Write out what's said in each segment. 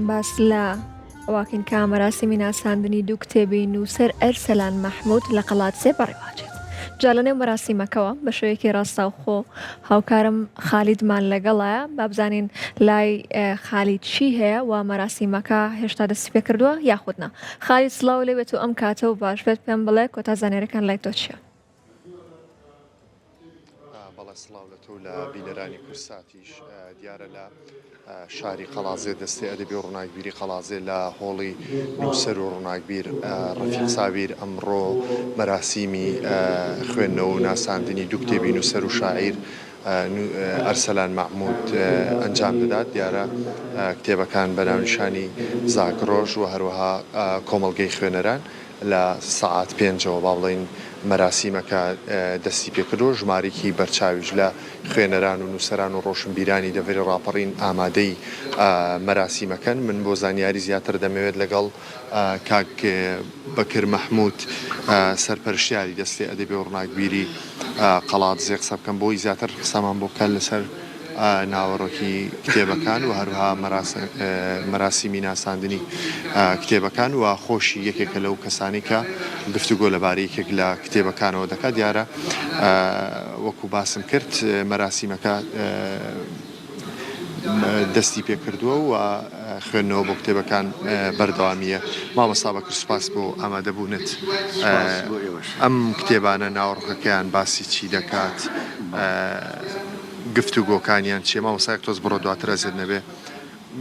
باس لە ئەواکن کە مەراسیمی ناساندنی دوو کتێبی نووسەر ئەرسەلان مەحموود لە قەڵات سێ بەڕێواچێت. جا لە نێو مەراسیمەکەوە بە شێوەیەکی ڕاستاوخۆ هاوکارم خالیدمان لەگەڵایە بابزانین لای خالید چی هەیە و مەراسیمەکە هێشتا دەستی پێ کردووە یاخودنا. خالید سڵاو لێبێت و ئەم کاتە و باش بێت پێم بڵێ کۆتا زانێرەکان لای تۆ چییە؟ بەڵێ سڵاو لە تۆ لە بینەرانی کورساتیش دیارە لە شاری قەڵازێ دەستی ئەدەبی و ڕووناکبیری قەڵازێ لە هۆڵی نووسەر و ڕووناکبیر ڕەفیق ساویر ئەمڕۆ مەراسیمی خوێندنەوە و ناساندنی دوو کتێبی نووسەر و شاعیر ئەرسەلان مەحموود ئەنجام دەدات. دیارە کتێبەکان بەناونیشانی زاگرۆژ و هەروەها کۆمەڵگەی خوێنەران لە سەعات 5ەوە با بڵێن مەراسیمەکە دەستی پێکردو ژمارێکی بەرچاویش لە خوێنەران و نووسەران و ڕۆشنبیرانی دەڤێری ڕاپەڕین ئامادەی مەراسیمەکەن. من بۆ زانیاری زیاتر دەمەوێت لەگەڵ کاک بەکر مەحموود سەرپەرشتیاری دەستی ئەدەبی و ڕووناکبیری قەڵات زێ قسە بکەم بۆی زیاتر قسەمان بۆ بکات لەسەر ناوەڕۆکی کتێبەکان و هەروها مەراسیمی ناساندنی کتێبەکان و خۆشی یەکێکە لەو کەسانی کە گفتوگۆ لەبارەی یەکێک لە کتێبەکانەوە دەکات. دیارە وەکو باسم کرد مەراسیمەکە دەستی پێکردووە و خوێندنەوە بۆ کتێبەکان بەردەوامیە. مامۆستا بەکر سوپاس بۆ ئامادەبوونت. ئەم کتێبانە ناوەڕۆکەکەیان باسی چی دەکات؟ گفتوگۆکانیان چیە؟ مامۆستایەک تۆز بڕۆ دواتر ئەزێت نەبێ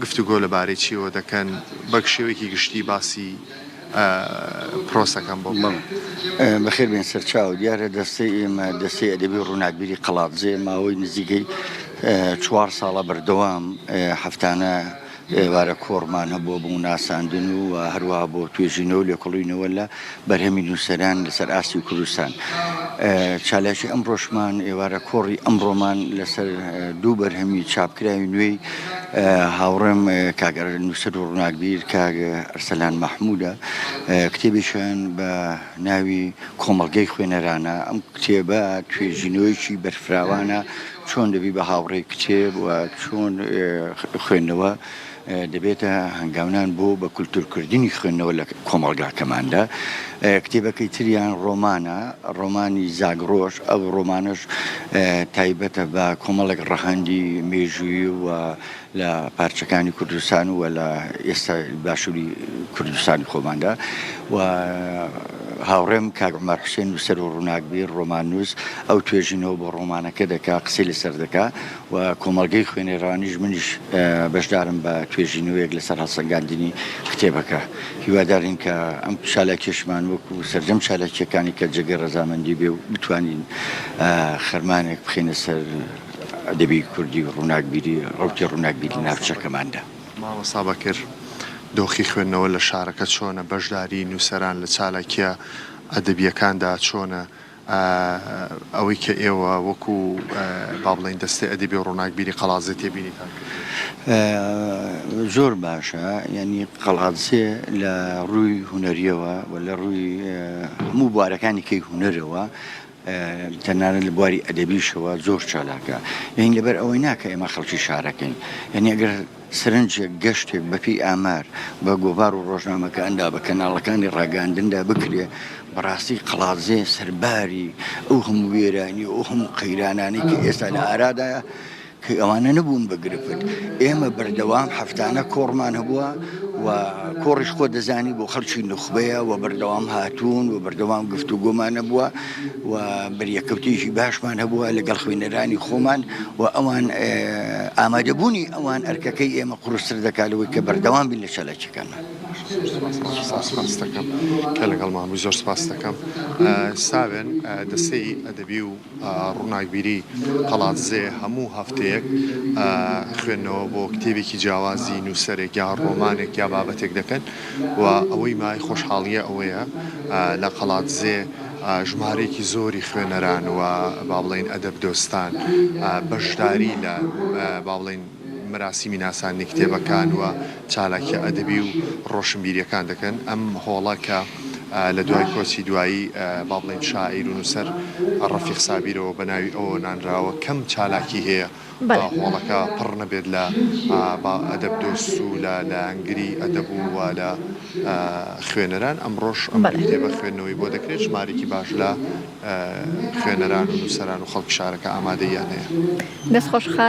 گفتوگۆ لەبارەی چیەوە دەکەن بە شێوەیەکی گشتی باسی پرۆسەکەم بۆ بەخێر بێن سەرچاو. دیارە دەستەی ئێمە دەستەی ئەدەبی و ڕووناکبیری قەڵاتجێ ماوەی نزیکەی 4 ساڵە بەردەوام هەفتانە ئێوارە کۆڕمان هەبووە بۆ ناساندن و هەروەها بۆ توێژینەوە لێکۆڵینەوە لە بەرهەمی نووسەران لەسەر ئاستی و کوردستان. چالاشی ئەم ڕۆژمان ئێوارە کۆڕی ئەمڕۆمان لەسەر دوو بەرهەمی چاپکراوی نوێی هاوڕێم کاگەر نووسەر و ڕووناکبیر کاک ئەرسەلان مەحموودە. کتێبیشان بە ناوی کۆمەڵگەی خوێنەرانە. ئەم کتێبە توێژینەوەیکی بەرفراوانە چۆن دەبی بە هاوڕێی کتێب و چۆن خوێندنەوە دەبێتە هەنگاونان بۆ بە کولتورکردنی خوێندنەوە لە کۆمەڵگاکەماندا. کتێبەکەی تریان ڕۆمانە، ڕۆمانی زاگرۆژ. ئەو ڕۆمانش تایبەتە بە کۆمەڵێک ڕەهەندی مێژووی و لە پارچەکانی کوردستان و لە ئێستا باشووری کوردستانی خۆماندا. و هاوڕێم کاک عومەر حوسێن نووسەر و ڕووناکبیر ڕۆماننووس ئەو توێژینەوە بۆ ڕۆمانەکە دەکا، قسەی لەسەر دەکا و کۆمەڵگەی خوێنەرانیش منیش بەشدارم بە توێژینەوەیەک لەسەر هەڵسەنگاندنی کتێبەکە. هیوادارین کە ئەم چالاکیشمان وەکو سەرجەم چالاکیەکانی کە جێگەی ڕەزامەندی بێ و بتوانین خەرمانێک بخینە سەر ئەدەبی کوردی و ڕووناکبیری ڕوتی ڕووناکبیری ناوچەکەماندا. مامۆستا بەکر دۆخی خوێندنەوە لە شارەکە چۆنە؟ بەشداری نووسەران لە چالاکیە ئەدەبیەکاندا چۆنە؟ ئەوەی کە ئێوە وەکو با بڵێن دەستەی ئەدەبی و ڕووناکبیری قەڵازێ تێبینیتان؟ زۆر باشە. یعنی قەڵاتجێ لە ڕووی هونەریەوە و لە ڕووی هەموو بوارەکانی کەی هونەرەوە تەنانەت لە بواری ئەدەبیشەوە زۆر چالاکە. یعنی لەبەر ئەوەی ناکە ئێمە خەڵکی شارەکەین. یعنی ئەگەر سەرنجێک گەشتێک بەپی ئامار بە گۆڤار و ڕۆژنامەکاندا بە کەناڵەکانی ڕاگەاندندا بکرێ، بەڕاستی قەڵاتجێ سەرباری ئەو هەموو وێرانی و ئەو هەموو قەیرانانەی کە ئێستا لە ئارادایە کە ئەوانە نەبوون بەگرفت. ئێمە بەردەوام هەفتانە کۆڕمان هەبووە و کۆڕیش خۆ دەزانی بۆ خەڵکی نوخبەیە و بەردەوام هاتوون و بەردەوام گفتوگۆمان هەبووە و بەریەکەوتێکی باشمان هەبووە لەگەڵ خوێنەرانی خۆمان و ئەوان ئامادەبوونی ئەوان ئەرکەکەی ئێمە قورستر دەکاتەوەی کە بەردەوام بین لە چالاکیەکانمان. سپاس دەکەم کە لەگەڵ مامووی زۆر سپاس دەکەم. ساوێن دەستەی ئەدەبی و ڕووناکبیری قەڵاتجێ هەموو هەفتەیەک خوێندنەوە بۆ کتێبێکی جیاوازی نووسەرێک یا ڕۆمانێک یا بابەتێک دەکەن و ئەوەی مای خۆشحاڵیە ئەوەیە لە قەڵاتجێ ژمارەیەکی زۆری خوێنەران و با بڵێن ئەدەب دۆستان بەشداری لە با بڵێن مەراسیمی ناساندنی کتێبەکان و چالاکی ئەدەبی و ڕۆشنبیریەکان دەکەن. ئەم هۆڵە کە لە دوای کۆچی دوایی با بڵێن شاعیر و نووسەر ڕەفیق سابیرەوە بە ناوی ئەوە نانراوە کەم چالاکی هەیە هۆڵەکە پڕ نەبێت لە ئەدەب دۆست و لە ئەنگری ئەدەب و لە خوێنەران ئەمڕۆژ ئەم کتێبە خوێندنەوەی بۆ دەکرێت ژمارێکی باش لە خوێنەران و نووسەران و خەڵکی شارەکە ئامادەیان هەیە. دەستخۆش